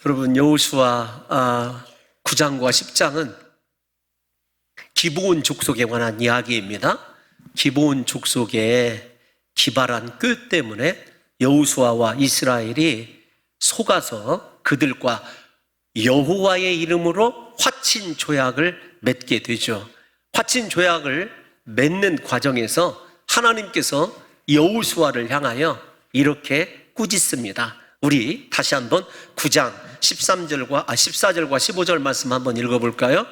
여러분, 여호수아 9장과 10장은 기브온 족속에 관한 이야기입니다. 기브온 족속의 기발한 꾀 때문에 여호수아와 이스라엘이 속아서 그들과 여호와의 이름으로 화친 조약을 맺게 되죠. 화친 조약을 맺는 과정에서 하나님께서 여호수아를 향하여 이렇게 꾸짖습니다. 우리 다시 한번 9장 14절과 15절 말씀 한번 읽어볼까요?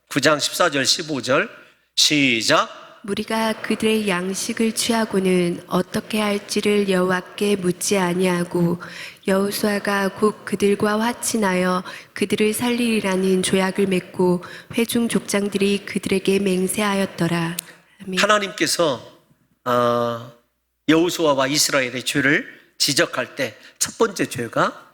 9장 14절 15절 시작. 무리가 그들의 양식을 취하고는 어떻게 할지를 여호와께 묻지 아니하고 여호수아가 곧 그들과 화친하여 그들을 살리리라는 조약을 맺고 회중 족장들이 그들에게 맹세하였더라. 아멘. 하나님께서 여호수아와 이스라엘의 죄를 지적할 때 첫 번째 죄가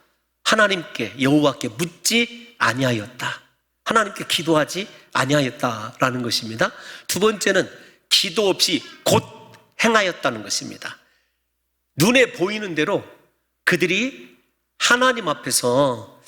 하나님께 여호와께 묻지 아니하였다. 하나님께 기도하지 아니하였다라는 것입니다. 두 번째는 기도 없이 곧 행하였다는 것입니다. 눈에 보이는 대로 그들이 하나님 앞에서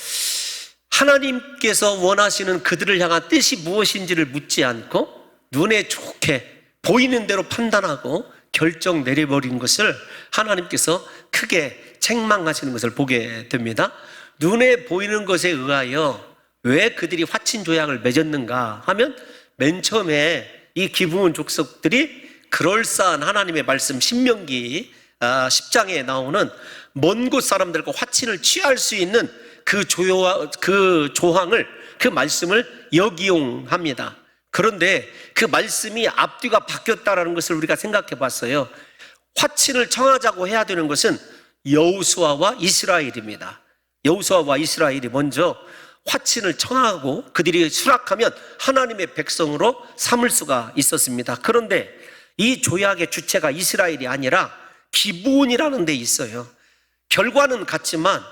하나님께서 원하시는 그들을 향한 뜻이 무엇인지를 묻지 않고 눈에 좋게 보이는 대로 판단하고 결정 내려버린 것을 하나님께서 크게 책망하시는 것을 보게 됩니다. 눈에 보이는 것에 의하여 왜 그들이 화친 조약을 맺었는가 하면 맨 처음에 이 기브온 족속들이 그럴싸한 하나님의 말씀 신명기 10장에 나오는 먼 곳 사람들과 화친을 취할 수 있는 그 조항을 그 말씀을 역이용합니다. 그런데 그 말씀이 앞뒤가 바뀌었다는 것을 우리가 생각해 봤어요. 화친을 청하자고 해야 되는 것은 여호수아와 이스라엘입니다. 여호수아와 이스라엘이 먼저 화친을 청하고 그들이 수락하면 하나님의 백성으로 삼을 수가 있었습니다. 그런데 이 조약의 주체가 이스라엘이 아니라 기브온이라는 데 있어요. 결과는 같지만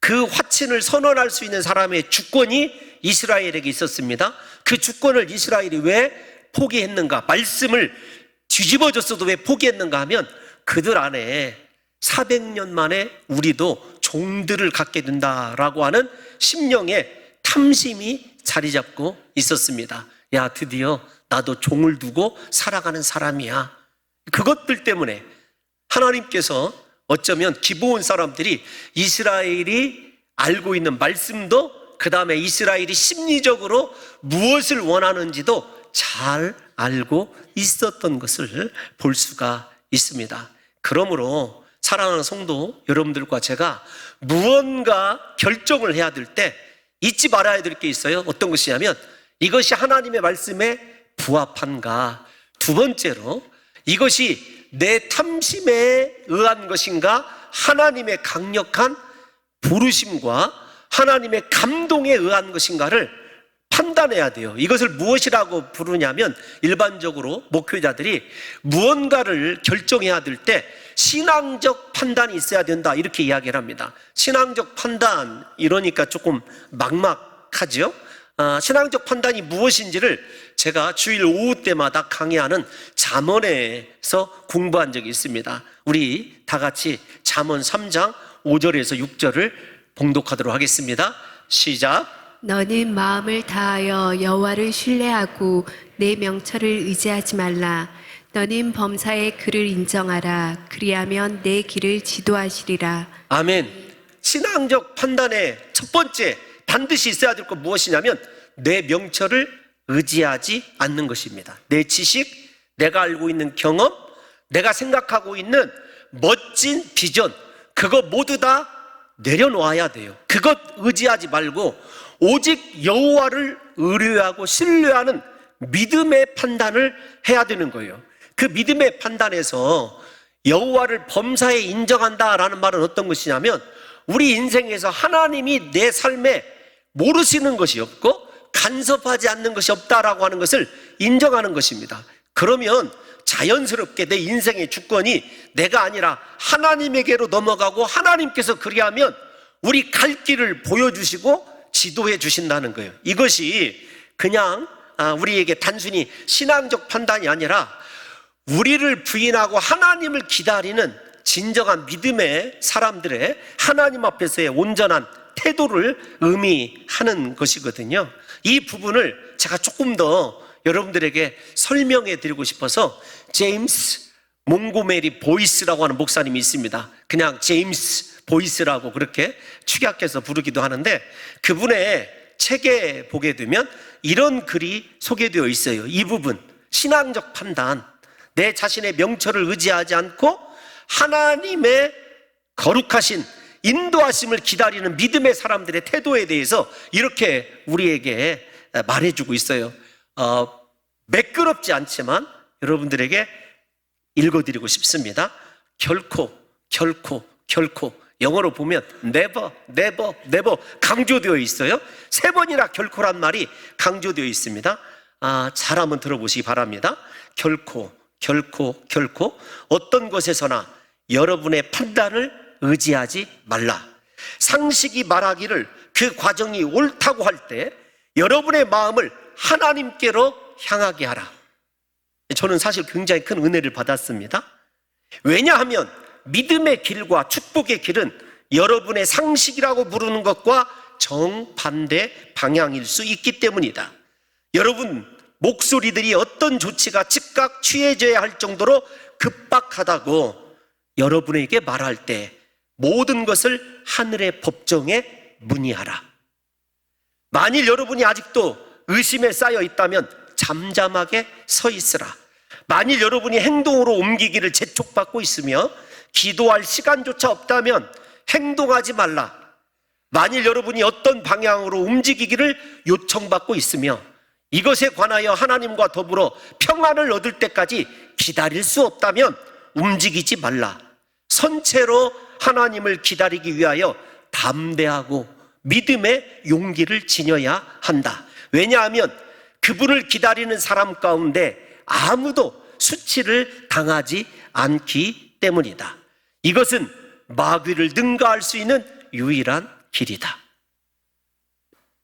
그 화친을 선언할 수 있는 사람의 주권이 이스라엘에게 있었습니다. 그 주권을 이스라엘이 왜 포기했는가? 말씀을 뒤집어졌어도 왜 포기했는가 하면 그들 안에 400년 만에 우리도 종들을 갖게 된다라고 하는 심령의 탐심이 자리 잡고 있었습니다. 야, 드디어 나도 종을 두고 살아가는 사람이야. 그것들 때문에 하나님께서 어쩌면 기브온 사람들이 이스라엘이 알고 있는 말씀도 그 다음에 이스라엘이 심리적으로 무엇을 원하는지도 잘 알고 있었던 것을 볼 수가 있습니다. 그러므로 사랑하는 성도 여러분들과 제가 무언가 결정을 해야 될 때 잊지 말아야 될 게 있어요. 어떤 것이냐면 이것이 하나님의 말씀에 부합한가, 두 번째로 이것이 내 탐심에 의한 것인가, 하나님의 강력한 부르심과 하나님의 감동에 의한 것인가를 판단해야 돼요. 이것을 무엇이라고 부르냐면 일반적으로 목회자들이 무언가를 결정해야 될 때 신앙적 판단이 있어야 된다 이렇게 이야기를 합니다. 신앙적 판단 이러니까 조금 막막하죠. 신앙적 판단이 무엇인지를 제가 주일 오후 때마다 강의하는 잠언에서 공부한 적이 있습니다. 우리 다 같이 잠언 3장 5절에서 6절을 봉독하도록 하겠습니다. 시작. 너는 마음을 다하여 여호와를 신뢰하고 내 명철을 의지하지 말라. 너는 범사의 그를 인정하라. 그리하면 내 길을 지도하시리라. 아멘. 신앙적 판단의 첫 번째 반드시 있어야 될 것 무엇이냐면 내 명철을 의지하지 않는 것입니다. 내 지식, 내가 알고 있는 경험, 내가 생각하고 있는 멋진 비전, 그거 모두 다 내려놓아야 돼요. 그것 의지하지 말고 오직 여호와를 의뢰하고 신뢰하는 믿음의 판단을 해야 되는 거예요. 그 믿음의 판단에서 여호와를 범사에 인정한다라는 말은 어떤 것이냐면 우리 인생에서 하나님이 내 삶에 모르시는 것이 없고 간섭하지 않는 것이 없다라고 하는 것을 인정하는 것입니다. 그러면 자연스럽게 내 인생의 주권이 내가 아니라 하나님에게로 넘어가고 하나님께서 그리하면 우리 갈 길을 보여주시고 지도해 주신다는 거예요. 이것이 그냥 우리에게 단순히 신앙적 판단이 아니라 우리를 부인하고 하나님을 기다리는 진정한 믿음의 사람들의 하나님 앞에서의 온전한 태도를 의미하는 것이거든요. 이 부분을 제가 조금 더 여러분들에게 설명해 드리고 싶어서 제임스 몽고메리 보이스라고 하는 목사님이 있습니다. 그냥 제임스 보이스라고 그렇게 축약해서 부르기도 하는데, 그분의 책에 보게 되면 이런 글이 소개되어 있어요. 이 부분, 신앙적 판단, 내 자신의 명철을 의지하지 않고 하나님의 거룩하신 인도하심을 기다리는 믿음의 사람들의 태도에 대해서 이렇게 우리에게 말해주고 있어요. 매끄럽지 않지만 여러분들에게 읽어드리고 싶습니다. 결코 영어로 보면 never 강조되어 있어요. 3번이나 결코란 말이 강조되어 있습니다. 잘 한번 들어보시기 바랍니다. 결코 어떤 것에서나 여러분의 판단을 의지하지 말라. 상식이 말하기를 그 과정이 옳다고 할 때 여러분의 마음을 하나님께로 향하게 하라. 저는 사실 굉장히 큰 은혜를 받았습니다. 왜냐하면 믿음의 길과 축복의 길은 여러분의 상식이라고 부르는 것과 정반대 방향일 수 있기 때문이다. 여러분 목소리들이 어떤 조치가 즉각 취해져야 할 정도로 급박하다고 여러분에게 말할 때 모든 것을 하늘의 법정에 문의하라. 만일 여러분이 아직도 의심에 쌓여 있다면 잠잠하게 서 있으라. 만일 여러분이 행동으로 옮기기를 재촉받고 있으며 기도할 시간조차 없다면 행동하지 말라. 만일 여러분이 어떤 방향으로 움직이기를 요청받고 있으며 이것에 관하여 하나님과 더불어 평안을 얻을 때까지 기다릴 수 없다면 움직이지 말라. 선체로 하나님을 기다리기 위하여 담대하고 믿음의 용기를 지녀야 한다. 왜냐하면 그분을 기다리는 사람 가운데 아무도 수치를 당하지 않기 때문이다. 이것은 마귀를 능가할 수 있는 유일한 길이다.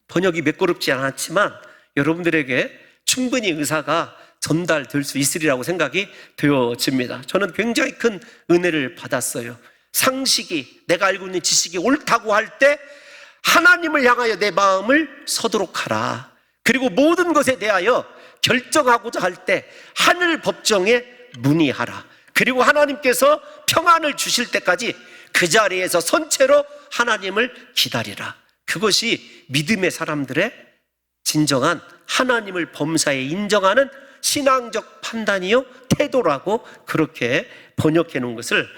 번역이 매끄럽지 않았지만 여러분들에게 충분히 의사가 전달될 수 있으리라고 생각이 되어집니다. 저는 굉장히 큰 은혜를 받았어요. 상식이, 내가 알고 있는 지식이 옳다고 할 때 하나님을 향하여 내 마음을 서도록 하라. 그리고 모든 것에 대하여 결정하고자 할 때 하늘 법정에 문의하라. 그리고 하나님께서 평안을 주실 때까지 그 자리에서 선체로 하나님을 기다리라. 그것이 믿음의 사람들의 진정한 하나님을 범사에 인정하는 신앙적 판단이요 태도라고 그렇게 번역해 놓은 것을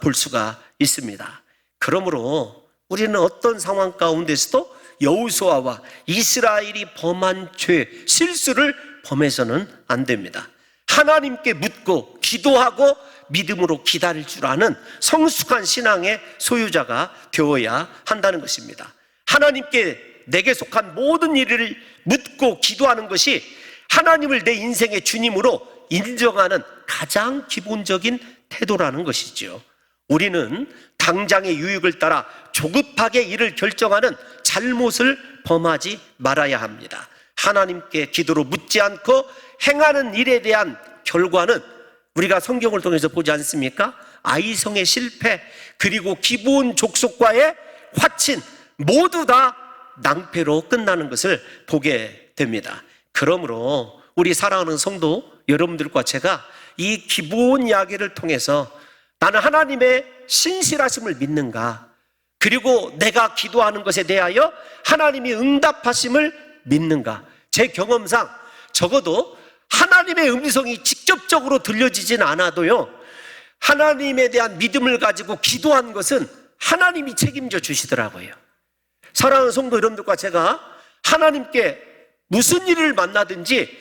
볼 수가 있습니다. 그러므로 우리는 어떤 상황 가운데서도 여호수아와 이스라엘이 범한 죄, 실수를 범해서는 안 됩니다. 하나님께 묻고 기도하고 믿음으로 기다릴 줄 아는 성숙한 신앙의 소유자가 되어야 한다는 것입니다. 하나님께 내게 속한 모든 일을 묻고 기도하는 것이 하나님을 내 인생의 주님으로 인정하는 가장 기본적인 태도라는 것이죠. 우리는 당장의 유익을 따라 조급하게 일을 결정하는 잘못을 범하지 말아야 합니다. 하나님께 기도로 묻지 않고 행하는 일에 대한 결과는 우리가 성경을 통해서 보지 않습니까? 아이성의 실패, 그리고 기브온 족속과의 화친, 모두 다 낭패로 끝나는 것을 보게 됩니다. 그러므로 우리 사랑하는 성도 여러분들과 제가 이 기브온 이야기를 통해서 나는 하나님의 신실하심을 믿는가, 그리고 내가 기도하는 것에 대하여 하나님이 응답하심을 믿는가. 제 경험상 적어도 하나님의 음성이 직접적으로 들려지진 않아도요, 하나님에 대한 믿음을 가지고 기도한 것은 하나님이 책임져 주시더라고요. 사랑하는 성도 여러분들과 제가 하나님께 무슨 일을 만나든지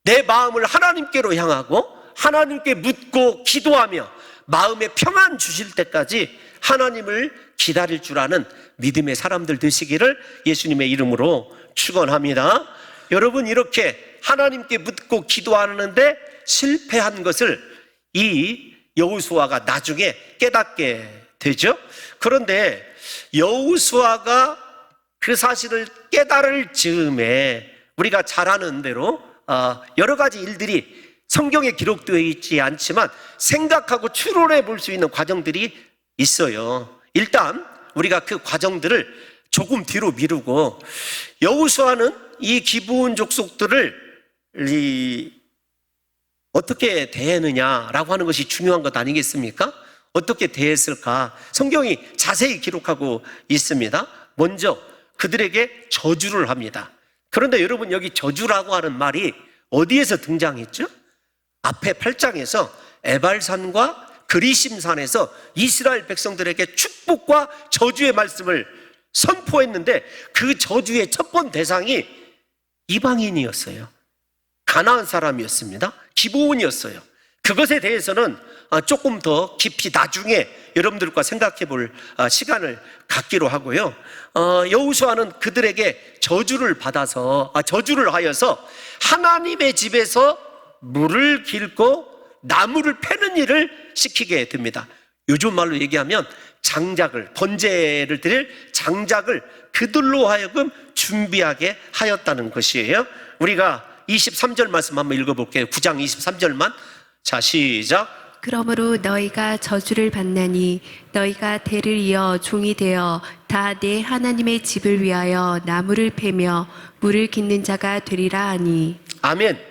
내 마음을 하나님께로 향하고 하나님께 묻고 기도하며 마음에 평안 주실 때까지 하나님을 기다릴 줄 아는 믿음의 사람들 되시기를 예수님의 이름으로 축원합니다. 여러분, 이렇게 하나님께 묻고 기도하는데 실패한 것을 이 여호수아가 나중에 깨닫게 되죠. 그런데 여호수아가 그 사실을 깨달을 즈음에 우리가 잘 아는 대로 여러 가지 일들이 성경에 기록되어 있지 않지만 생각하고 추론해 볼 수 있는 과정들이 있어요. 일단 우리가 그 과정들을 조금 뒤로 미루고 여호수아는 이 기브온 족속들을 어떻게 대했느냐라고 하는 것이 중요한 것 아니겠습니까? 어떻게 대했을까? 성경이 자세히 기록하고 있습니다. 먼저 그들에게 저주를 합니다. 그런데 여러분, 여기 저주라고 하는 말이 어디에서 등장했죠? 앞에 8장에서 에발산과 그리심산에서 이스라엘 백성들에게 축복과 저주의 말씀을 선포했는데, 그 저주의 첫 번 대상이 이방인이었어요. 가나안 사람이었습니다. 기브온이었어요. 그것에 대해서는 조금 더 깊이 나중에 여러분들과 생각해 볼 시간을 갖기로 하고요. 여호수아는 그들에게 저주를 하여서 하나님의 집에서 물을 길고 나무를 패는 일을 시키게 됩니다. 요즘 말로 얘기하면 번제를 드릴 장작을 그들로 하여금 준비하게 하였다는 것이에요. 우리가 23절 말씀 한번 읽어볼게요. 9장 23절만. 자, 시작. 그러므로 너희가 저주를 받나니 너희가 대를 이어 종이 되어 다 내 하나님의 집을 위하여 나무를 패며 물을 깃는 자가 되리라 하니. 아멘.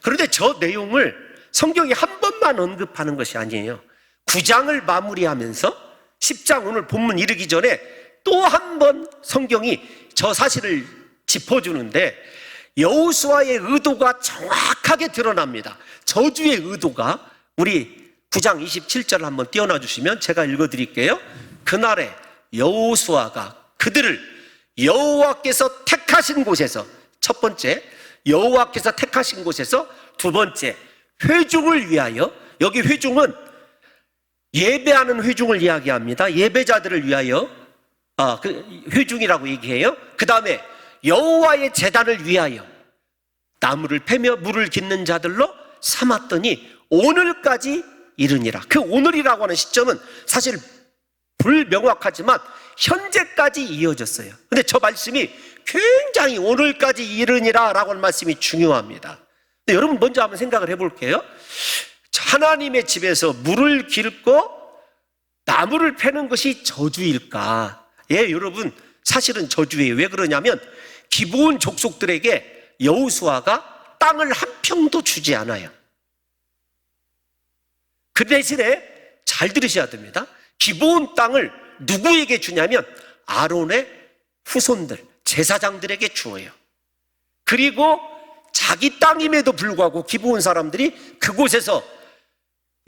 그런데 저 내용을 성경이 한 번만 언급하는 것이 아니에요. 9장을 마무리하면서 10장 오늘 본문 이르기 전에 또 한 번 성경이 저 사실을 짚어주는데, 여호수아의 의도가 정확하게 드러납니다. 저주의 의도가. 우리 9장 27절을 한번 띄워놔 주시면 제가 읽어드릴게요. 그날에 여호수아가 그들을 여호와께서 택하신 곳에서, 첫 번째 여호와께서 택하신 곳에서, 두 번째 회중을 위하여, 여기 회중은 예배하는 회중을 이야기합니다. 예배자들을 위하여 회중이라고 얘기해요. 그 다음에 여호와의 제단을 위하여 나무를 패며 물을 깃는 자들로 삼았더니 오늘까지 이르니라. 그 오늘이라고 하는 시점은 사실 불명확하지만 현재까지 이어졌어요. 근데 저 말씀이 굉장히 오늘까지 이르니라 라고 하는 말씀이 중요합니다. 근데 여러분, 먼저 한번 생각을 해볼게요. 하나님의 집에서 물을 길고 나무를 패는 것이 저주일까? 예, 여러분, 사실은 저주예요. 왜 그러냐면 기브온 족속들에게 여호수아가 땅을 한 평도 주지 않아요. 그 대신에 잘 들으셔야 됩니다. 기브온 땅을 누구에게 주냐면 아론의 후손들, 제사장들에게 주어요. 그리고 자기 땅임에도 불구하고 기브온 사람들이 그곳에서,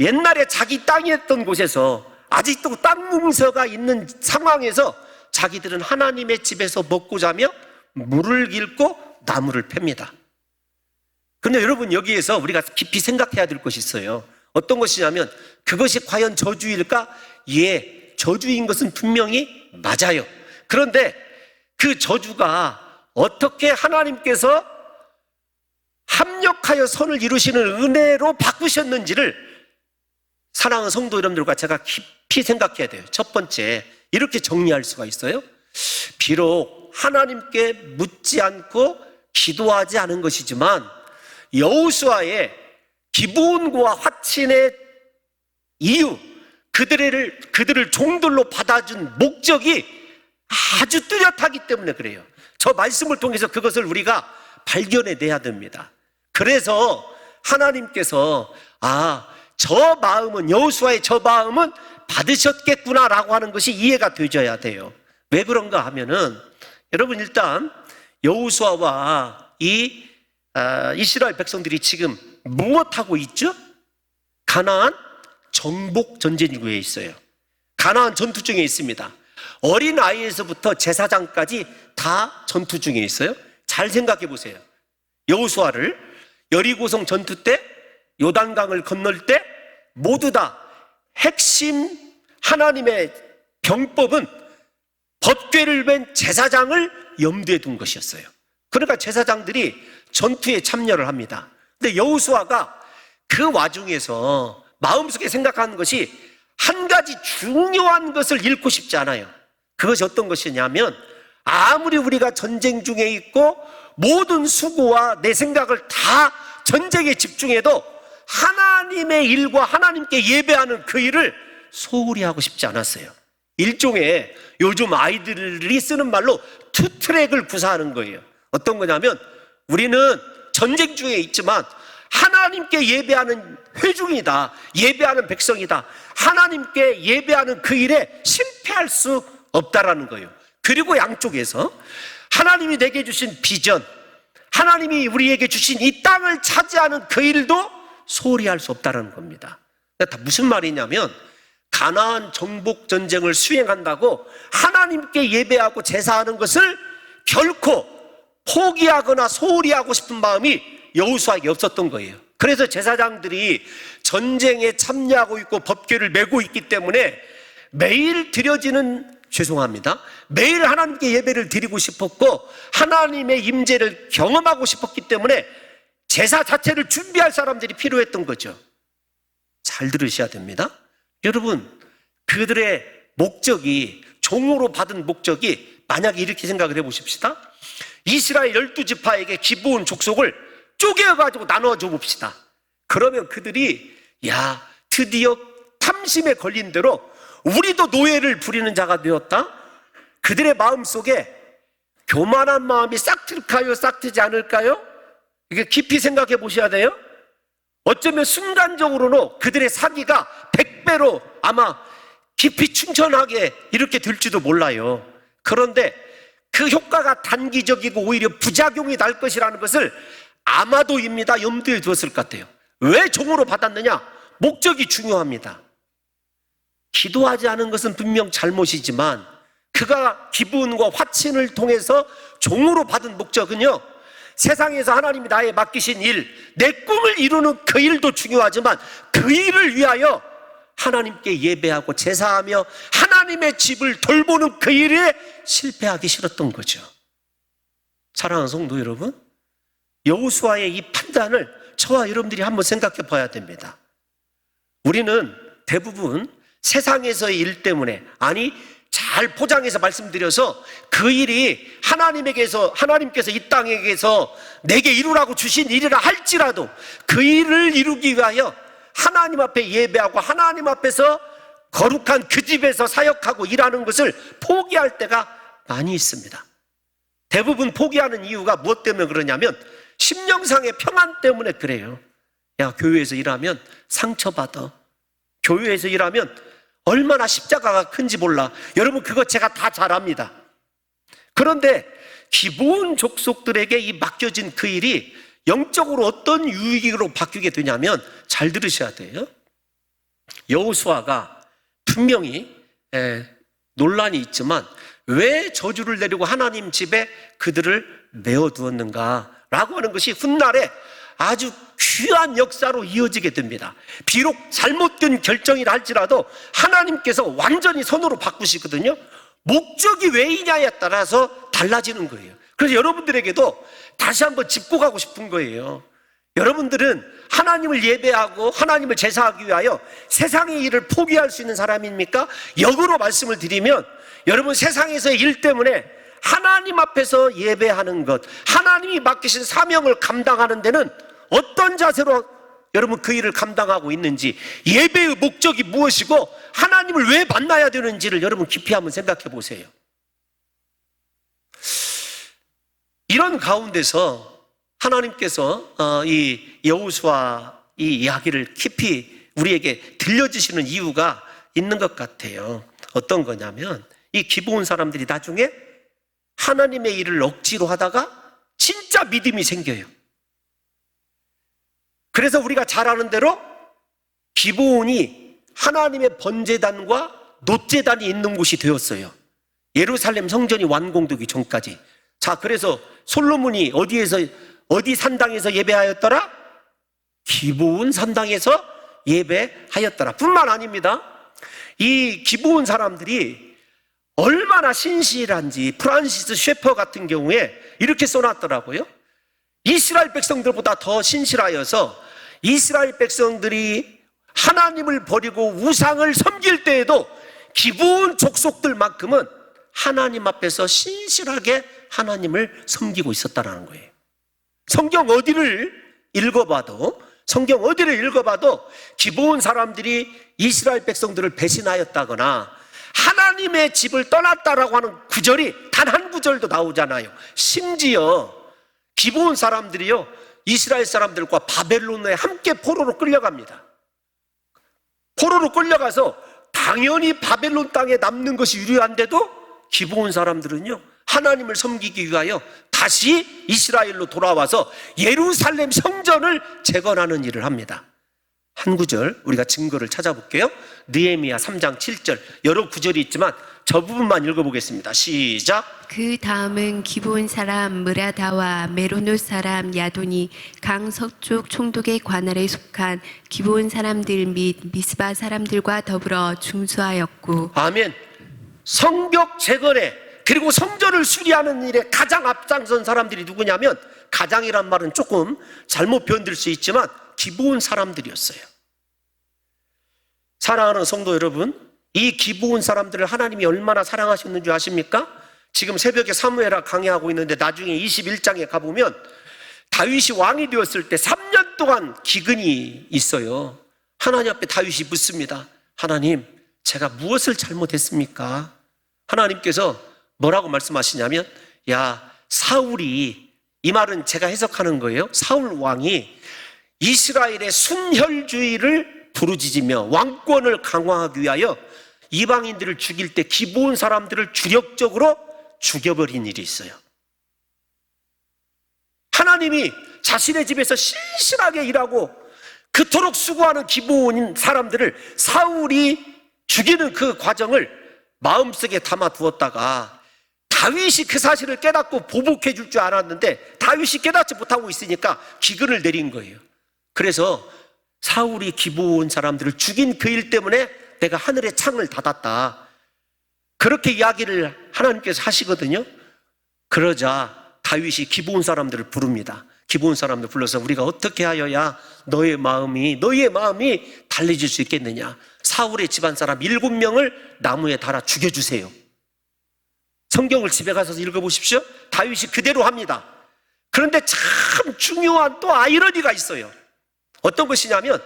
옛날에 자기 땅이었던 곳에서 아직도 땅 뭉서가 있는 상황에서 자기들은 하나님의 집에서 먹고 자며 물을 길고 나무를 팹니다. 그런데 여러분, 여기에서 우리가 깊이 생각해야 될 것이 있어요. 어떤 것이냐면, 그것이 과연 저주일까? 예, 저주인 것은 분명히 맞아요. 그런데 그 저주가 어떻게 하나님께서 합력하여 선을 이루시는 은혜로 바꾸셨는지를 사랑하는 성도 여러분들과 제가 깊이 생각해야 돼요. 첫 번째, 이렇게 정리할 수가 있어요. 비록 하나님께 묻지 않고 기도하지 않은 것이지만 여호수아의 기브온과 화친의 이유, 그들을 종들로 받아준 목적이 아주 뚜렷하기 때문에 그래요. 저 말씀을 통해서 그것을 우리가 발견해내야 됩니다. 그래서 하나님께서 저 마음은, 여호수아의 저 마음은 받으셨겠구나라고 하는 것이 이해가 되져야 돼요. 왜 그런가 하면은, 여러분, 일단 여호수아와 이 이스라엘 백성들이 지금 무엇하고 있죠? 가나안 정복 전쟁구에 있어요. 가나안 전투 중에 있습니다. 어린 아이에서부터 제사장까지 다 전투 중에 있어요. 잘 생각해 보세요. 여호수아를 여리고성 전투 때, 요단강을 건널 때 모두 다 핵심 하나님의 병법은 법궤를 맨 제사장을 염두에 둔 것이었어요. 그러니까 제사장들이 전투에 참여를 합니다. 근데 여호수아가 그 와중에서 마음속에 생각하는 것이 한 가지 중요한 것을 잃고 싶지 않아요. 그것이 어떤 것이냐면, 아무리 우리가 전쟁 중에 있고 모든 수고와 내 생각을 다 전쟁에 집중해도 하나님의 일과 하나님께 예배하는 그 일을 소홀히 하고 싶지 않았어요. 일종의 요즘 아이들이 쓰는 말로 투트랙을 구사하는 거예요. 어떤 거냐면 우리는 전쟁 중에 있지만 하나님께 예배하는 회중이다, 예배하는 백성이다, 하나님께 예배하는 그 일에 실패할 수 없다라는 거예요. 그리고 양쪽에서 하나님이 내게 주신 비전, 하나님이 우리에게 주신 이 땅을 차지하는 그 일도 소홀히 할 수 없다는 겁니다. 다 무슨 말이냐면 가나안 정복 전쟁을 수행한다고 하나님께 예배하고 제사하는 것을 결코 포기하거나 소홀히 하고 싶은 마음이 여호수아에게 없었던 거예요. 그래서 제사장들이 전쟁에 참여하고 있고 법궤를 메고 있기 때문에 매일 매일 하나님께 예배를 드리고 싶었고 하나님의 임재를 경험하고 싶었기 때문에 제사 자체를 준비할 사람들이 필요했던 거죠. 잘 들으셔야 됩니다. 여러분, 그들의 목적이, 종으로 받은 목적이, 만약에 이렇게 생각을 해보십시다. 이스라엘 12지파에게 기브온 족속을 쪼개어가지고 나눠줘 봅시다. 그러면 그들이 드디어 탐심에 걸린 대로 우리도 노예를 부리는 자가 되었다. 그들의 마음속에 교만한 마음이 싹틀까요, 싹트지 않을까요? 이게 깊이 생각해 보셔야 돼요. 어쩌면 순간적으로는 그들의 사기가 100배로 아마 깊이 충천하게 이렇게 될지도 몰라요. 그런데 그 효과가 단기적이고 오히려 부작용이 날 것이라는 것을 아마도입니다. 염두에 두었을 것 같아요. 왜 종으로 받았느냐? 목적이 중요합니다. 기도하지 않은 것은 분명 잘못이지만 그가 기브온과 화친을 통해서 종으로 받은 목적은요, 세상에서 하나님이 나에 맡기신 일, 내 꿈을 이루는 그 일도 중요하지만 그 일을 위하여 하나님께 예배하고 제사하며 하나님의 집을 돌보는 그 일에 실패하기 싫었던 거죠. 사랑하는 성도 여러분, 여호수아의 이 판단을 저와 여러분들이 한번 생각해 봐야 됩니다. 우리는 대부분 세상에서의 일 때문에, 아니 잘 포장해서 말씀드려서 그 일이 하나님께서 이 땅에게서 내게 이루라고 주신 일이라 할지라도 그 일을 이루기 위하여 하나님 앞에 예배하고 하나님 앞에서 거룩한 그 집에서 사역하고 일하는 것을 포기할 때가 많이 있습니다. 대부분 포기하는 이유가 무엇 때문에 그러냐면 심령상의 평안 때문에 그래요. 교회에서 일하면 상처받아. 교회에서 일하면 얼마나 십자가가 큰지 몰라. 여러분, 그거 제가 다 잘 압니다. 그런데 기브온 족속들에게 이 맡겨진 그 일이 영적으로 어떤 유익으로 바뀌게 되냐면, 잘 들으셔야 돼요. 여호수아가 분명히 논란이 있지만 왜 저주를 내리고 하나님 집에 그들을 내어두었는가 라고 하는 것이 훗날에 아주 귀한 역사로 이어지게 됩니다. 비록 잘못된 결정이라 할지라도 하나님께서 완전히 선으로 바꾸시거든요. 목적이 왜이냐에 따라서 달라지는 거예요. 그래서 여러분들에게도 다시 한번 짚고 가고 싶은 거예요. 여러분들은 하나님을 예배하고 하나님을 제사하기 위하여 세상의 일을 포기할 수 있는 사람입니까? 역으로 말씀을 드리면 여러분, 세상에서의 일 때문에 하나님 앞에서 예배하는 것, 하나님이 맡기신 사명을 감당하는 데는 어떤 자세로 여러분 그 일을 감당하고 있는지, 예배의 목적이 무엇이고 하나님을 왜 만나야 되는지를 여러분 깊이 한번 생각해 보세요. 이런 가운데서 하나님께서 이 여호수아 이 이야기를 깊이 우리에게 들려주시는 이유가 있는 것 같아요. 어떤 거냐면 이 기브온 사람들이 나중에 하나님의 일을 억지로 하다가 진짜 믿음이 생겨요. 그래서 우리가 잘 아는 대로 기브온이 하나님의 번제단과 놋제단이 있는 곳이 되었어요. 예루살렘 성전이 완공되기 전까지. 자, 그래서 솔로몬이 어디 산당에서 예배하였더라? 기브온 산당에서 예배하였더라. 뿐만 아닙니다. 이 기브온 사람들이 얼마나 신실한지 프란시스 셰퍼 같은 경우에 이렇게 써놨더라고요. 이스라엘 백성들보다 더 신실하여서 이스라엘 백성들이 하나님을 버리고 우상을 섬길 때에도 기브온 족속들만큼은 하나님 앞에서 신실하게 하나님을 섬기고 있었다는 거예요. 성경 어디를 읽어봐도 기브온 사람들이 이스라엘 백성들을 배신하였다거나 하나님의 집을 떠났다라고 하는 구절이 단 한 구절도 나오잖아요. 심지어 기브온 사람들이요, 이스라엘 사람들과 바벨론에 함께 포로로 끌려갑니다. 포로로 끌려가서 당연히 바벨론 땅에 남는 것이 유리한데도 기브온 사람들은요, 하나님을 섬기기 위하여 다시 이스라엘로 돌아와서 예루살렘 성전을 재건하는 일을 합니다. 한 구절 우리가 증거를 찾아볼게요. 느헤미야 3장 7절, 여러 구절이 있지만 저 부분만 읽어보겠습니다. 시작. 그 다음은 기브온 사람 무라다와 메로노 사람 야돈이 강 서쪽 총독의 관할에 속한 기브온 사람들 및 미스바 사람들과 더불어 중수하였고. 아멘. 성벽 재건에 그리고 성전을 수리하는 일에 가장 앞장선 사람들이 누구냐면, 가장이란 말은 조금 잘못 변들 수 있지만 기브온 사람들이었어요. 사랑하는 성도 여러분, 이 기브온 사람들을 하나님이 얼마나 사랑하셨는지 아십니까? 지금 새벽에 사무엘하 강의하고 있는데 나중에 21장에 가보면 다윗이 왕이 되었을 때 3년 동안 기근이 있어요. 하나님 앞에 다윗이 묻습니다. 하나님, 제가 무엇을 잘못했습니까? 하나님께서 뭐라고 말씀하시냐면, 야, 사울이, 이 말은 제가 해석하는 거예요. 사울 왕이 이스라엘의 순혈주의를 부르짖으며 왕권을 강화하기 위하여 이방인들을 죽일 때 기브온 사람들을 주력적으로 죽여버린 일이 있어요. 하나님이 자신의 집에서 신실하게 일하고 그토록 수고하는 기브온 사람들을 사울이 죽이는 그 과정을 마음속에 담아 두었다가 다윗이 그 사실을 깨닫고 보복해 줄 줄 알았는데 다윗이 깨닫지 못하고 있으니까 기근을 내린 거예요. 그래서 사울이 기브온 사람들을 죽인 그 일 때문에 내가 하늘의 창을 닫았다, 그렇게 이야기를 하나님께서 하시거든요. 그러자 다윗이 기브온 사람들을 부릅니다. 기브온 사람들 불러서 우리가 어떻게 하여야 너의 마음이 달라질 수 있겠느냐. 사울의 집안 사람 7명을 나무에 달아 죽여주세요. 성경을 집에 가서 읽어보십시오. 다윗이 그대로 합니다. 그런데 참 중요한 또 아이러니가 있어요. 어떤 것이냐면,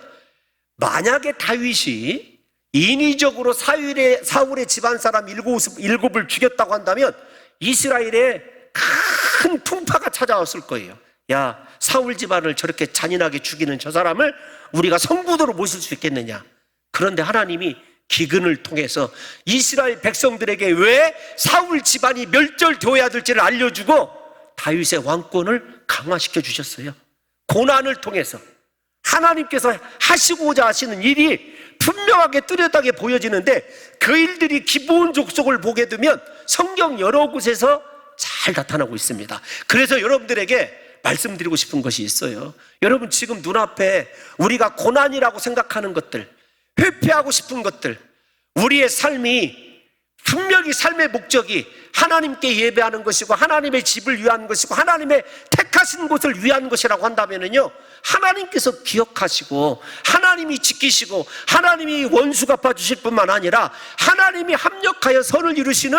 만약에 다윗이 인위적으로 사울의 집안 사람 7을 죽였다고 한다면 이스라엘에 큰 풍파가 찾아왔을 거예요. 야, 사울 집안을 저렇게 잔인하게 죽이는 저 사람을 우리가 성부도로 모실 수 있겠느냐. 그런데 하나님이 기근을 통해서 이스라엘 백성들에게 왜 사울 집안이 멸절되어야 될지를 알려주고 다윗의 왕권을 강화시켜 주셨어요. 고난을 통해서 하나님께서 하시고자 하시는 일이 분명하게 뚜렷하게 보여지는데, 그 일들이 기브온 족속을 보게 되면 성경 여러 곳에서 잘 나타나고 있습니다. 그래서 여러분들에게 말씀드리고 싶은 것이 있어요. 여러분, 지금 눈앞에 우리가 고난이라고 생각하는 것들, 회피하고 싶은 것들, 우리의 삶이 분명히 삶의 목적이 하나님께 예배하는 것이고 하나님의 집을 위한 것이고 하나님의 택하신 곳을 위한 것이라고 한다면요, 하나님께서 기억하시고 하나님이 지키시고 하나님이 원수 갚아주실 뿐만 아니라 하나님이 합력하여 선을 이루시는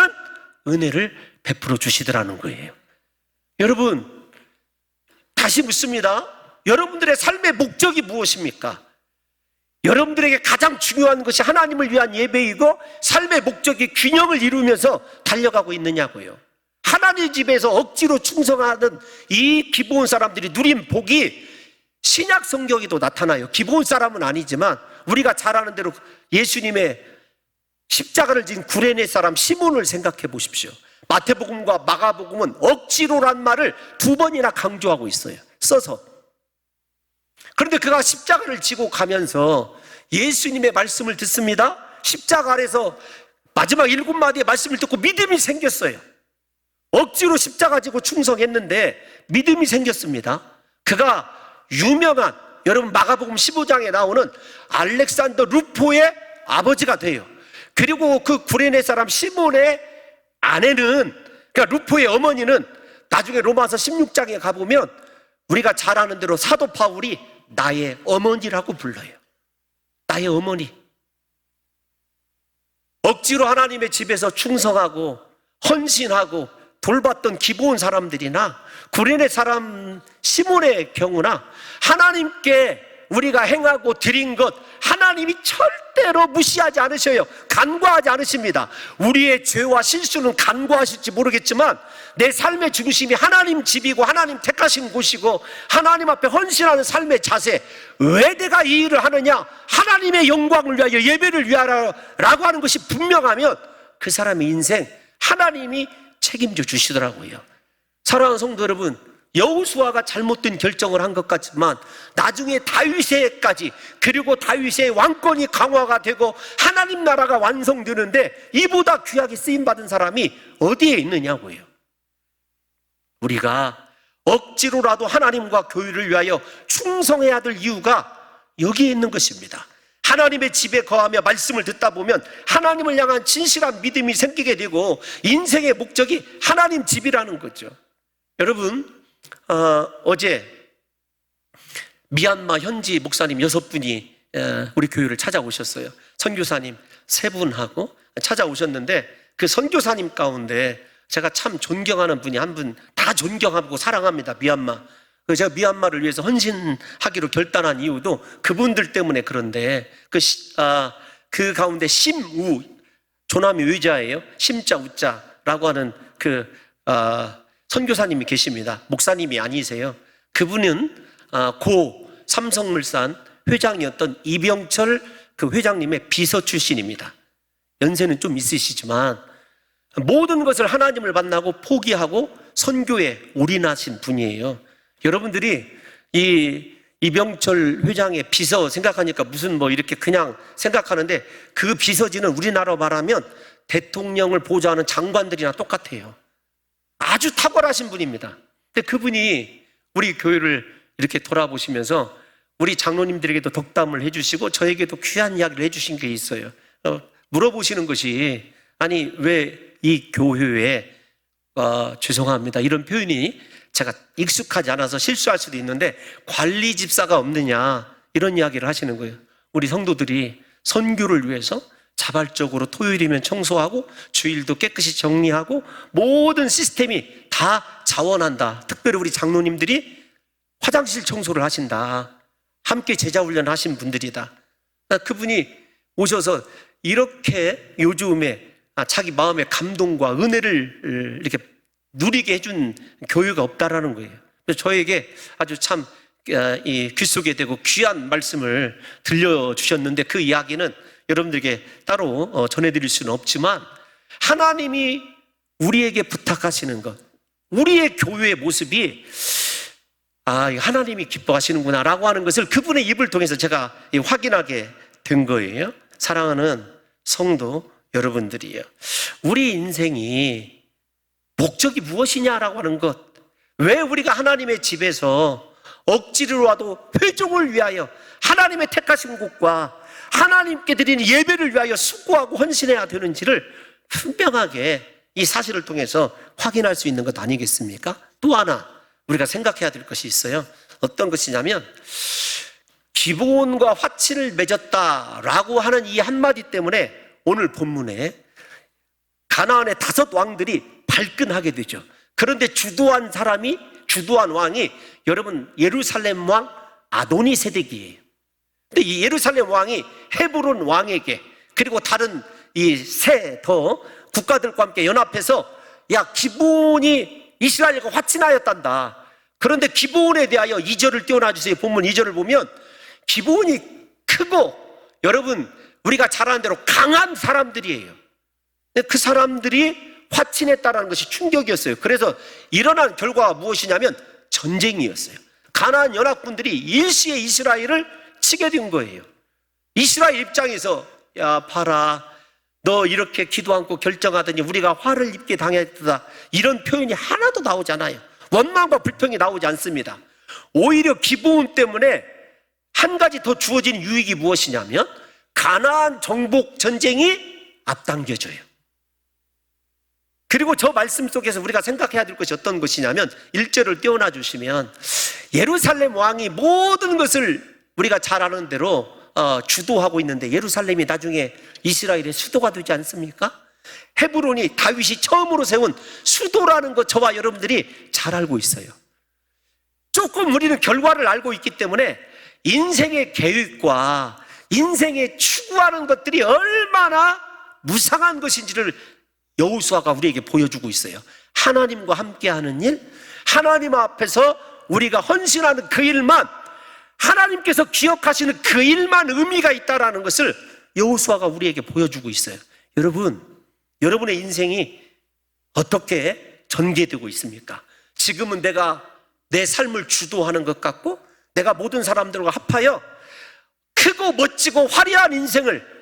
은혜를 베풀어 주시더라는 거예요. 여러분, 다시 묻습니다. 여러분들의 삶의 목적이 무엇입니까? 여러분들에게 가장 중요한 것이 하나님을 위한 예배이고 삶의 목적이 균형을 이루면서 달려가고 있느냐고요. 하나님 집에서 억지로 충성하는 이 기브온 사람들이 누린 복이 신약 성경에도 나타나요. 기브온 사람은 아니지만 우리가 잘 아는 대로 예수님의 십자가를 진 구레네 사람 시몬을 생각해 보십시오. 마태복음과 마가복음은 억지로란 말을 2번이나 강조하고 있어요. 써서. 그런데 그가 십자가를 지고 가면서 예수님의 말씀을 듣습니다. 십자가 아래서 마지막 7마디의 말씀을 듣고 믿음이 생겼어요. 억지로 십자가 지고 충성했는데 믿음이 생겼습니다. 그가 유명한, 여러분 마가복음 15장에 나오는 알렉산더 루포의 아버지가 돼요. 그리고 그 구레네 사람 시몬의 아내는, 그러니까 루포의 어머니는 나중에 로마서 16장에 가보면 우리가 잘 아는 대로 사도 바울이 나의 어머니라고 불러요. 나의 어머니. 억지로 하나님의 집에서 충성하고 헌신하고 돌봤던 기브온 사람들이나 구레네 사람 시몬의 경우나 하나님께 우리가 행하고 드린 것 하나님이 절대로 무시하지 않으셔요. 간과하지 않으십니다. 우리의 죄와 실수는 간과하실지 모르겠지만 내 삶의 중심이 하나님 집이고 하나님 택하신 곳이고 하나님 앞에 헌신하는 삶의 자세, 왜 내가 이 일을 하느냐, 하나님의 영광을 위하여, 예배를 위하여라고 하는 것이 분명하면 그 사람의 인생 하나님이 책임져 주시더라고요. 사랑하는 성도 여러분, 여호수아가 잘못된 결정을 한 것 같지만 나중에 다윗에까지, 그리고 다윗의 왕권이 강화가 되고 하나님 나라가 완성되는데 이보다 귀하게 쓰임받은 사람이 어디에 있느냐고요. 우리가 억지로라도 하나님과 교회를 위하여 충성해야 될 이유가 여기에 있는 것입니다. 하나님의 집에 거하며 말씀을 듣다 보면 하나님을 향한 진실한 믿음이 생기게 되고 인생의 목적이 하나님 집이라는 거죠. 여러분, 어제 미얀마 현지 목사님 6분이 우리 교회를 찾아오셨어요. 선교사님 3분하고 찾아오셨는데 그 선교사님 가운데 제가 참 존경하는 분이 한 분, 다 존경하고 사랑합니다. 미얀마. 제가 미얀마를 위해서 헌신하기로 결단한 이유도 그분들 때문에 그런데 그 가운데 심우, 조남이 의자예요. 심자 우자라고 하는 선교사님이 계십니다. 목사님이 아니세요. 그분은 고 삼성물산 회장이었던 이병철 그 회장님의 비서 출신입니다. 연세는 좀 있으시지만 모든 것을 하나님을 만나고 포기하고 선교에 올인하신 분이에요. 여러분들이 이 이병철 회장의 비서 생각하니까 무슨 이렇게 그냥 생각하는데 그 비서진은 우리나라로 말하면 대통령을 보좌하는 장관들이나 똑같아요. 아주 탁월하신 분입니다. 근데 그분이 우리 교회를 이렇게 돌아보시면서 우리 장로님들에게도 덕담을 해주시고 저에게도 귀한 이야기를 해주신 게 있어요. 물어보시는 것이, 아니 왜 이 교회에 죄송합니다, 이런 표현이 제가 익숙하지 않아서 실수할 수도 있는데 관리 집사가 없느냐, 이런 이야기를 하시는 거예요. 우리 성도들이 선교를 위해서 자발적으로 토요일이면 청소하고 주일도 깨끗이 정리하고 모든 시스템이 다 자원한다. 특별히 우리 장로님들이 화장실 청소를 하신다. 함께 제자훈련 하신 분들이다. 그분이 오셔서 이렇게 요즘에 자기 마음의 감동과 은혜를 이렇게 누리게 해준 교회가 없다라는 거예요. 그래서 저에게 아주 참 귓속에 대고 귀한 말씀을 들려주셨는데 그 이야기는 여러분들에게 따로 전해드릴 수는 없지만 하나님이 우리에게 부탁하시는 것, 우리의 교회의 모습이 하나님이 기뻐하시는구나 라고 하는 것을 그분의 입을 통해서 제가 확인하게 된 거예요. 사랑하는 성도 여러분들이요, 우리 인생이 목적이 무엇이냐라고 하는 것, 왜 우리가 하나님의 집에서 억지로라도 회종을 위하여 하나님의 택하신 곳과 하나님께 드리는 예배를 위하여 수고하고 헌신해야 되는지를 분명하게 이 사실을 통해서 확인할 수 있는 것 아니겠습니까? 또 하나 우리가 생각해야 될 것이 있어요. 어떤 것이냐면 기브온과 화친을 맺었다라고 하는 이 한마디 때문에 오늘 본문에 가나안의 5 왕들이 발끈하게 되죠. 그런데 주도한 왕이 여러분 예루살렘 왕 아도니세덱이에요. 근데 이 예루살렘 왕이 헤브론 왕에게, 그리고 다른 이 세 더 국가들과 함께 연합해서 기브온이 이스라엘과 화친하였단다. 그런데 기브온에 대하여 2절을 띄워놔 주세요. 본문 2절을 보면 기브온이 크고 여러분 우리가 잘 아는 대로 강한 사람들이에요. 그 사람들이 화친했다는 것이 충격이었어요. 그래서 일어난 결과가 무엇이냐면 전쟁이었어요. 가나안 연합군들이 일시에 이스라엘을 치게 된 거예요. 이스라엘 입장에서 봐라, 너 이렇게 기도 않고 결정하더니 우리가 화를 입게 당했다, 이런 표현이 하나도 나오지 않아요. 원망과 불평이 나오지 않습니다. 오히려 기브온 때문에 한 가지 더 주어진 유익이 무엇이냐면 가나안 정복 전쟁이 앞당겨져요. 그리고 저 말씀 속에서 우리가 생각해야 될 것이 어떤 것이냐면 1절을 띄워놔 주시면 예루살렘 왕이 모든 것을 우리가 잘 아는 대로 주도하고 있는데 예루살렘이 나중에 이스라엘의 수도가 되지 않습니까? 헤브론이 다윗이 처음으로 세운 수도라는 것 저와 여러분들이 잘 알고 있어요. 조금 우리는 결과를 알고 있기 때문에 인생의 계획과 인생의 추구하는 것들이 얼마나 무상한 것인지를 여호수아가 우리에게 보여주고 있어요. 하나님과 함께하는 일, 하나님 앞에서 우리가 헌신하는 그 일만, 하나님께서 기억하시는 그 일만 의미가 있다라는 것을 여호수아가 우리에게 보여주고 있어요. 여러분, 여러분의 인생이 어떻게 전개되고 있습니까? 지금은 내가 내 삶을 주도하는 것 같고 내가 모든 사람들과 합하여 크고 멋지고 화려한 인생을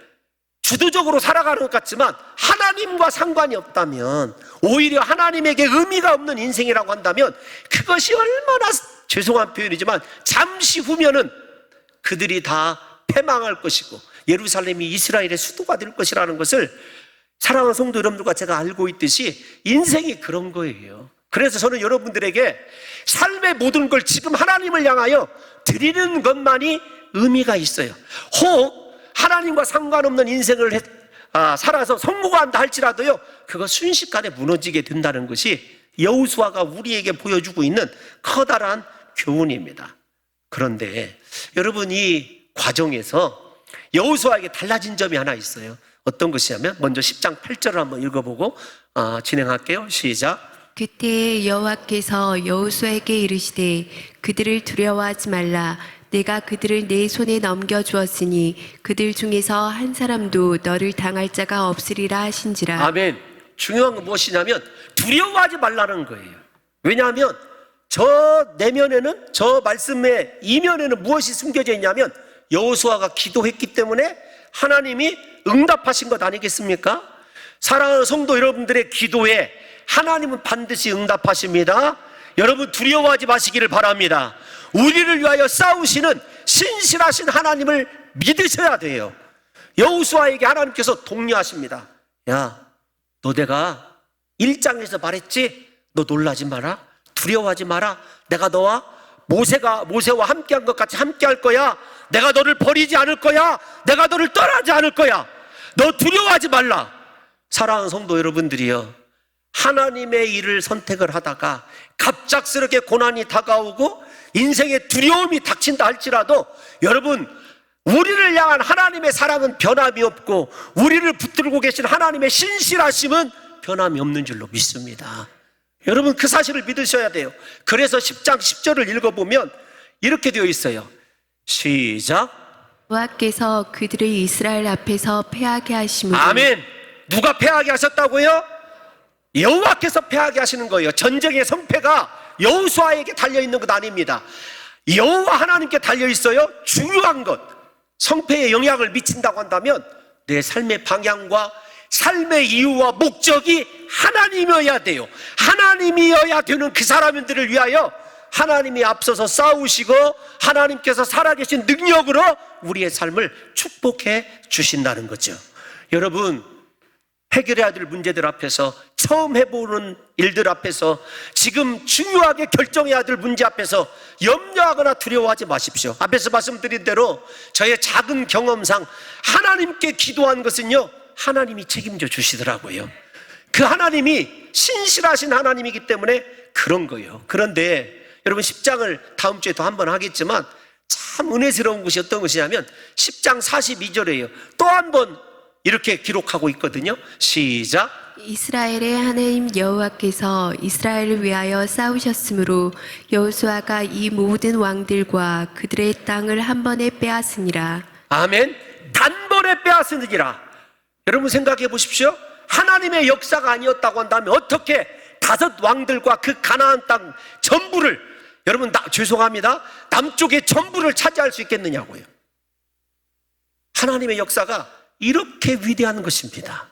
주도적으로 살아가는 것 같지만 하나님과 상관이 없다면, 오히려 하나님에게 의미가 없는 인생이라고 한다면 그것이 얼마나, 죄송한 표현이지만 잠시 후면은 그들이 다 패망할 것이고 예루살렘이 이스라엘의 수도가 될 것이라는 것을 사랑하는 성도 여러분들과 제가 알고 있듯이 인생이 그런 거예요. 그래서 저는 여러분들에게 삶의 모든 걸 지금 하나님을 향하여 드리는 것만이 의미가 있어요. 혹 하나님과 상관없는 인생을 살아서 성공한다 할지라도요, 그거 순식간에 무너지게 된다는 것이 여호수아가 우리에게 보여주고 있는 커다란 교훈입니다. 그런데 여러분, 이 과정에서 여호수아에게 달라진 점이 하나 있어요. 어떤 것이냐면, 먼저 10장 8절을 한번 읽어보고 진행할게요. 시작. 그때 여호와께서 여호수아에게 이르시되 그들을 두려워하지 말라. 내가 그들을 내 손에 넘겨주었으니 그들 중에서 한 사람도 너를 당할 자가 없으리라 하신지라. 아멘. 중요한 건 무엇이냐면 두려워하지 말라는 거예요. 왜냐하면 저 내면에는, 저 말씀의 이면에는 무엇이 숨겨져 있냐면 여호수아가 기도했기 때문에 하나님이 응답하신 것 아니겠습니까? 사랑하는 성도 여러분들의 기도에 하나님은 반드시 응답하십니다. 여러분, 두려워하지 마시기를 바랍니다. 우리를 위하여 싸우시는 신실하신 하나님을 믿으셔야 돼요. 여호수아에게 하나님께서 독려하십니다. 야, 너 내가 1장에서 말했지? 너 놀라지 마라, 두려워하지 마라. 내가 너와 모세와 함께한 것 같이 함께할 거야. 내가 너를 버리지 않을 거야. 내가 너를 떠나지 않을 거야. 너 두려워하지 말라. 사랑하는 성도 여러분들이요, 하나님의 일을 선택을 하다가 갑작스럽게 고난이 다가오고 인생에 두려움이 닥친다 할지라도, 여러분, 우리를 향한 하나님의 사랑은 변함이 없고 우리를 붙들고 계신 하나님의 신실하심은 변함이 없는 줄로 믿습니다. 여러분, 그 사실을 믿으셔야 돼요. 그래서 10장 10절을 읽어보면 이렇게 되어 있어요. 시작. 여호와께서 그들을 이스라엘 앞에서 패하게 하심으로. 아멘. 누가 패하게 하셨다고요? 여호와께서 패하게 하시는 거예요. 전쟁의 성패가 여호수아에게 달려있는 것 아닙니다. 여호와 하나님께 달려있어요. 중요한 것, 성패에 영향을 미친다고 한다면 내 삶의 방향과 삶의 이유와 목적이 하나님이어야 돼요. 하나님이어야 되는 그 사람들을 위하여 하나님이 앞서서 싸우시고 하나님께서 살아계신 능력으로 우리의 삶을 축복해 주신다는 거죠. 여러분, 해결해야 될 문제들 앞에서, 처음 해보는 일들 앞에서, 지금 중요하게 결정해야 될 문제 앞에서 염려하거나 두려워하지 마십시오. 앞에서 말씀드린 대로 저의 작은 경험상 하나님께 기도한 것은요, 하나님이 책임져 주시더라고요. 그 하나님이 신실하신 하나님이기 때문에 그런 거예요. 그런데 여러분, 10장을 다음 주에 더 한 번 하겠지만 참 은혜스러운 것이 어떤 것이냐면 10장 42절에요. 또 한 번 이렇게 기록하고 있거든요. 시작. 이스라엘의 하나님 여호와께서 이스라엘을 위하여 싸우셨으므로 여호수아가 이 모든 왕들과 그들의 땅을 한 번에 빼앗으니라. 아멘. 단번에 빼앗으니라. 여러분, 생각해 보십시오. 하나님의 역사가 아니었다고 한다면 어떻게 5 왕들과 그 가나안 땅 전부를, 여러분, 죄송합니다, 남쪽의 전부를 차지할 수 있겠느냐고요. 하나님의 역사가 이렇게 위대한 것입니다.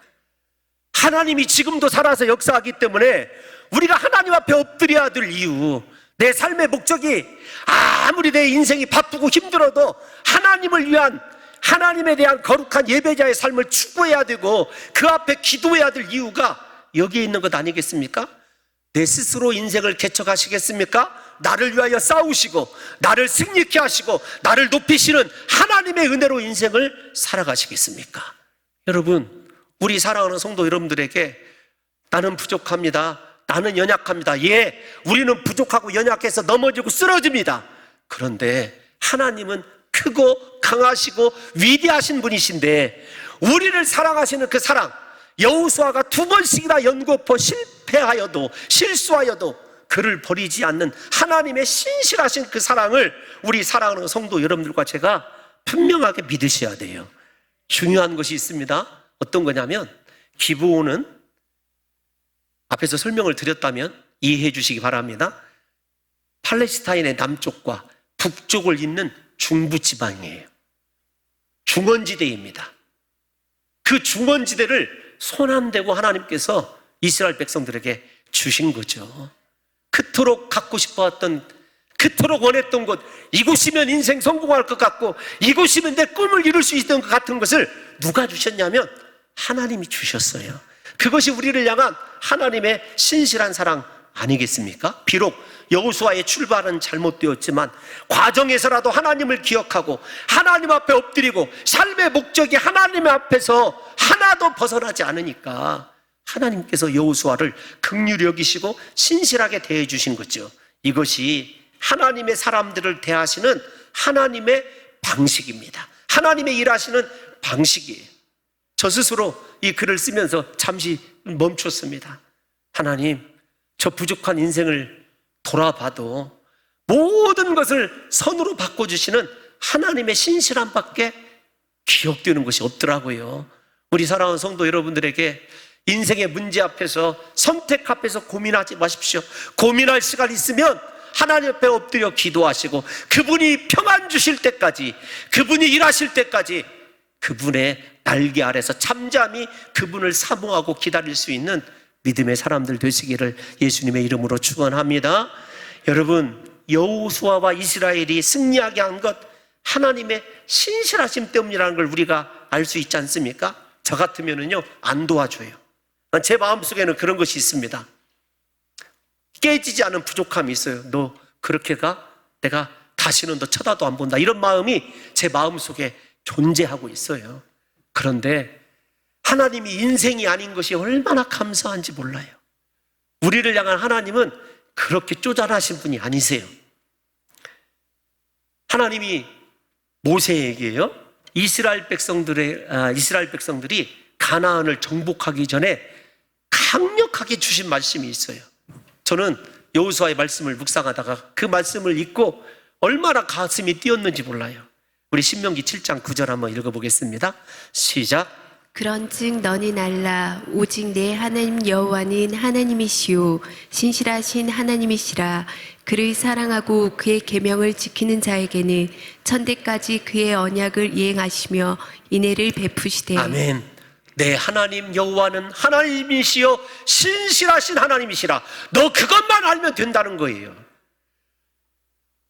하나님이 지금도 살아서 역사하기 때문에 우리가 하나님 앞에 엎드려야 될 이유, 내 삶의 목적이 아무리 내 인생이 바쁘고 힘들어도 하나님을 위한, 하나님에 대한 거룩한 예배자의 삶을 추구해야 되고 그 앞에 기도해야 될 이유가 여기에 있는 것 아니겠습니까? 내 스스로 인생을 개척하시겠습니까? 나를 위하여 싸우시고 나를 승리케 하시고 나를 높이시는 하나님의 은혜로 인생을 살아가시겠습니까? 여러분, 우리 사랑하는 성도 여러분들에게 나는 부족합니다, 나는 연약합니다. 예, 우리는 부족하고 연약해서 넘어지고 쓰러집니다. 그런데 하나님은 크고 강하시고 위대하신 분이신데, 우리를 사랑하시는 그 사랑, 여호수아가 2번씩이나 연거푸 실패하여도, 실수하여도 그를 버리지 않는 하나님의 신실하신 그 사랑을 우리 사랑하는 성도 여러분들과 제가 분명하게 믿으셔야 돼요. 중요한 것이 있습니다. 어떤 거냐면, 기브온은 앞에서 설명을 드렸다면 이해해 주시기 바랍니다. 팔레스타인의 남쪽과 북쪽을 잇는 중부지방이에요. 중원지대입니다. 그 중원지대를 손안대고 하나님께서 이스라엘 백성들에게 주신 거죠. 그토록 갖고 싶어왔던, 그토록 원했던 곳, 이곳이면 인생 성공할 것 같고 이곳이면 내 꿈을 이룰 수 있던 것 같은 것을 누가 주셨냐면 하나님이 주셨어요. 그것이 우리를 향한 하나님의 신실한 사랑 아니겠습니까? 비록 여호수아의 출발은 잘못되었지만 과정에서라도 하나님을 기억하고 하나님 앞에 엎드리고 삶의 목적이 하나님 앞에서 하나도 벗어나지 않으니까 하나님께서 여호수아를 긍휼히 여기시고 신실하게 대해 주신 거죠. 이것이 하나님의 사람들을 대하시는 하나님의 방식입니다. 하나님의 일하시는 방식이에요. 저 스스로 이 글을 쓰면서 잠시 멈췄습니다. 하나님, 저 부족한 인생을 돌아봐도 모든 것을 선으로 바꿔주시는 하나님의 신실함밖에 기억되는 것이 없더라고요. 우리 사랑하는 성도 여러분들에게 인생의 문제 앞에서, 선택 앞에서 고민하지 마십시오. 고민할 시간 있으면 하나님 앞에 엎드려 기도하시고 그분이 평안 주실 때까지, 그분이 일하실 때까지 그분의 날개 아래서 잠잠히 그분을 사모하고 기다릴 수 있는 믿음의 사람들 되시기를 예수님의 이름으로 축원합니다. 여러분, 여호수아와 이스라엘이 승리하게 한 것 하나님의 신실하심 때문이라는 걸 우리가 알 수 있지 않습니까? 저 같으면은요 안 도와줘요. 제 마음속에는 그런 것이 있습니다. 깨지지 않은 부족함이 있어요. 너 그렇게 가? 내가 다시는 너 쳐다도 안 본다. 이런 마음이 제 마음속에 존재하고 있어요. 그런데 하나님이 인생이 아닌 것이 얼마나 감사한지 몰라요. 우리를 향한 하나님은 그렇게 쪼잔하신 분이 아니세요. 하나님이 모세에게요, 이스라엘 백성들이 가나안을 정복하기 전에 강력하게 주신 말씀이 있어요. 저는 여호수아의 말씀을 묵상하다가 그 말씀을 읽고 얼마나 가슴이 뛰었는지 몰라요. 우리 신명기 7장 9절 한번 읽어보겠습니다. 시작. 그런즉 너는 알라 오직 내 하나님 여호와는 하나님이시요 신실하신 하나님이시라. 그를 사랑하고 그의 계명을 지키는 자에게는 천대까지 그의 언약을 이행하시며 인애를 베푸시되. 아멘. 내 하나님 여호와는 하나님이시여 신실하신 하나님이시라. 너 그것만 알면 된다는 거예요.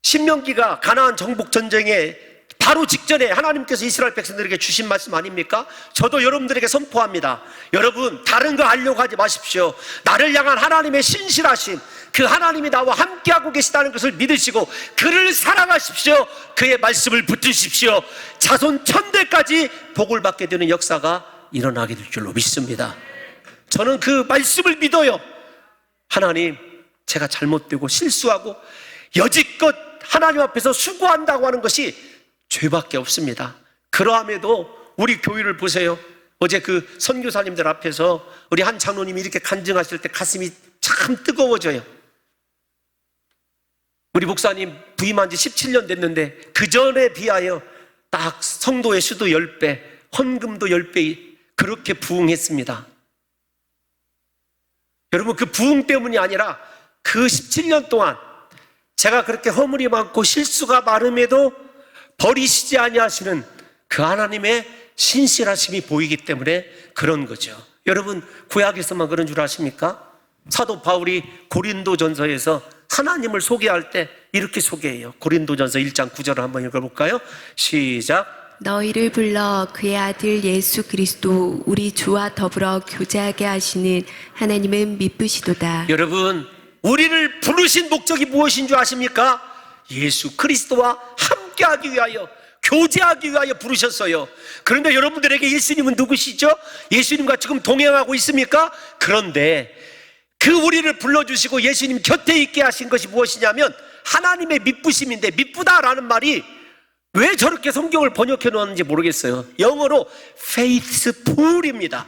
신명기가 가나안 정복 전쟁에 바로 직전에 하나님께서 이스라엘 백성들에게 주신 말씀 아닙니까? 저도 여러분들에게 선포합니다. 여러분, 다른 거 알려고 하지 마십시오. 나를 향한 하나님의 신실하심, 그 하나님이 나와 함께하고 계시다는 것을 믿으시고 그를 사랑하십시오. 그의 말씀을 붙드십시오. 자손 천대까지 복을 받게 되는 역사가 일어나게 될 줄로 믿습니다. 저는 그 말씀을 믿어요. 하나님, 제가 잘못되고 실수하고 여지껏 하나님 앞에서 수고한다고 하는 것이 죄밖에 없습니다. 그러함에도 우리 교회를 보세요. 어제 그 선교사님들 앞에서 우리 한 장로님이 이렇게 간증하실 때 가슴이 참 뜨거워져요. 우리 목사님 부임한 지 17년 됐는데 그 전에 비하여 딱 성도의 수도 10배, 헌금도 10배 그렇게 부흥했습니다. 여러분, 그 부흥 때문이 아니라 그 17년 동안 제가 그렇게 허물이 많고 실수가 많음에도 버리시지 아니하시는 그 하나님의 신실하심이 보이기 때문에 그런 거죠. 여러분, 구약에서만 그런 줄 아십니까? 사도 바울이 고린도전서에서 하나님을 소개할 때 이렇게 소개해요. 고린도전서 1장 9절을 한번 읽어볼까요? 시작. 너희를 불러 그의 아들 예수 그리스도 우리 주와 더불어 교제하게 하시는 하나님은 미쁘시도다. 여러분, 우리를 부르신 목적이 무엇인 줄 아십니까? 예수 그리스도와 함께하기 위하여, 교제하기 위하여 부르셨어요. 그런데 여러분들에게 예수님은 누구시죠? 예수님과 지금 동행하고 있습니까? 그런데 그 우리를 불러주시고 예수님 곁에 있게 하신 것이 무엇이냐면 하나님의 미쁘심인데, 미쁘다라는 말이 왜 저렇게 성경을 번역해 놓았는지 모르겠어요. 영어로 faithful입니다.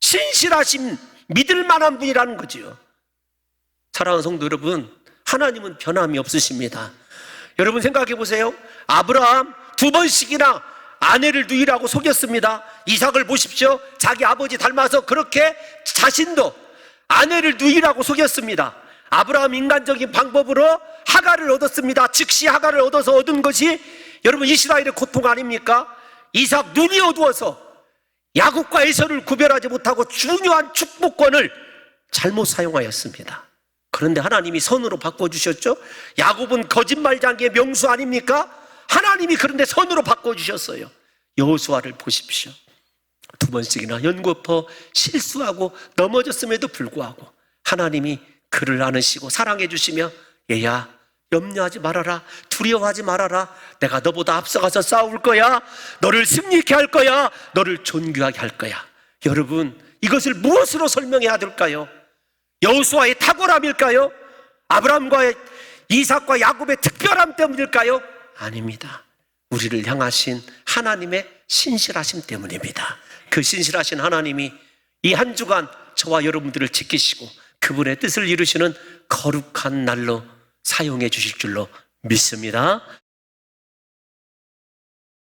신실하신, 믿을 만한 분이라는 거지요. 사랑하는 성도 여러분, 하나님은 변함이 없으십니다. 여러분 생각해 보세요. 아브라함 2번씩이나 아내를 누이라고 속였습니다. 이삭을 보십시오. 자기 아버지 닮아서 그렇게 자신도 아내를 누이라고 속였습니다. 아브라함 인간적인 방법으로 하갈을 얻었습니다. 즉시 하갈을 얻어서 얻은 것이 여러분 이스라엘의 고통 아닙니까? 이삭 눈이 어두워서 야곱과 에서를 구별하지 못하고 중요한 축복권을 잘못 사용하였습니다. 그런데 하나님이 선으로 바꿔주셨죠. 야곱은 거짓말장기의 명수 아닙니까? 하나님이 그런데 선으로 바꿔주셨어요. 여호수아를 보십시오. 2번씩이나 연거푸 실수하고 넘어졌음에도 불구하고 하나님이 그를 안으시고 사랑해 주시며, 얘야 염려하지 말아라, 두려워하지 말아라, 내가 너보다 앞서가서 싸울 거야, 너를 승리케 할 거야, 너를 존귀하게 할 거야. 여러분, 이것을 무엇으로 설명해야 될까요? 여호수아의 탁월함일까요? 아브라함과 이삭과 야곱의 특별함 때문일까요? 아닙니다. 우리를 향하신 하나님의 신실하심 때문입니다. 그 신실하신 하나님이 이 한 주간 저와 여러분들을 지키시고 그분의 뜻을 이루시는 거룩한 날로 사용해 주실 줄로 믿습니다.